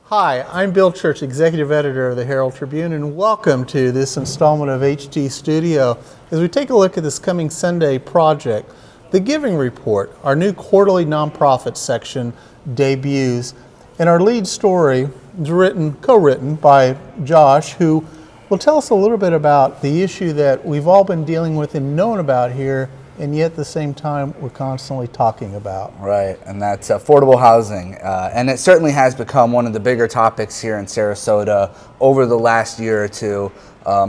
Hi, I'm Bill Church, Executive Editor of the Herald-Tribune, and welcome to this installment of HT Studio as we take a look at this coming Sunday project. The Giving Report, our new quarterly nonprofit section, debuts, and our lead story is co-written by Josh, who will tell us a little bit about the issue that we've all been dealing with and known about here, and yet at the same time we're constantly talking about. Right, and that's affordable housing. And it certainly has become one of the bigger topics here in Sarasota over the last year or two,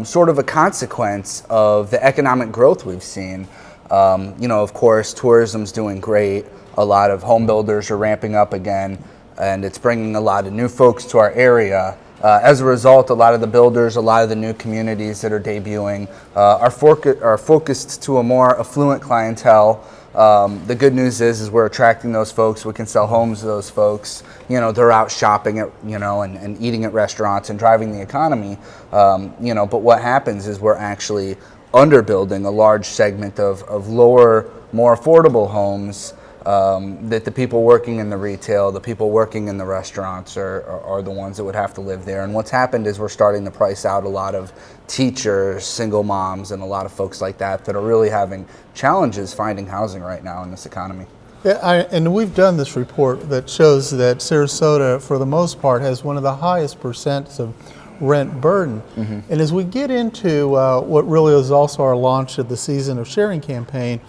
sort of a consequence of the economic growth we've seen. Of course, tourism's doing great. A lot of home builders are ramping up again, and it's bringing a lot of new folks to our area. As a result, a lot of the builders, a lot of the new communities that are debuting are focused to a more affluent clientele. The good news is we're attracting those folks. We can sell homes to those folks. They're out shopping at, and eating at restaurants and driving the economy. But what happens is we're actually underbuilding a large segment of lower, more affordable homes that the people working in the retail, the people working in the restaurants are the ones that would have to live there. And what's happened is we're starting to price out a lot of teachers, single moms, and a lot of folks like that are really having challenges finding housing right now in this economy. Yeah, and we've done this report that shows that Sarasota, for the most part, has one of the highest percents of rent burden. Mm-hmm. And as we get into what really is also our launch of the Season of Sharing campaign,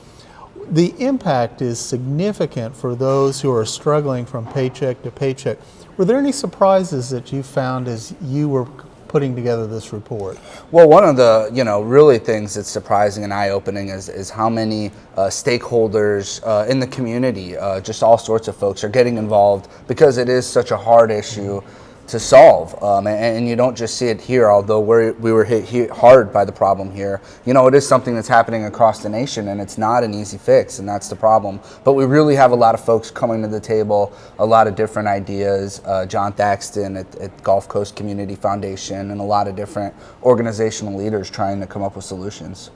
the impact is significant for those who are struggling from paycheck to paycheck. Were there any surprises that you found as you were putting together this report? Well, one of the really things that's surprising and eye-opening is how many stakeholders in the community, just all sorts of folks, are getting involved because it is such a hard issue to solve, and you don't just see it here, although we were hit hard by the problem here. It is something that's happening across the nation, and it's not an easy fix, and that's the problem. But we really have a lot of folks coming to the table, a lot of different ideas. John Thaxton at Gulf Coast Community Foundation, and a lot of different organizational leaders trying to come up with solutions.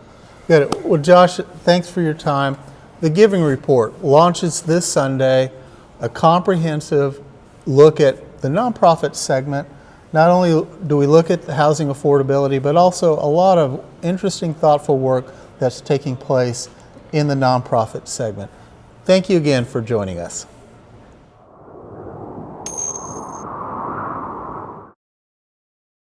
Good. Well, Josh, thanks for your time. The Giving Report launches this Sunday, a comprehensive look at the nonprofit segment. Not only do we look at the housing affordability, but also a lot of interesting, thoughtful work that's taking place in the nonprofit segment. Thank you again for joining us.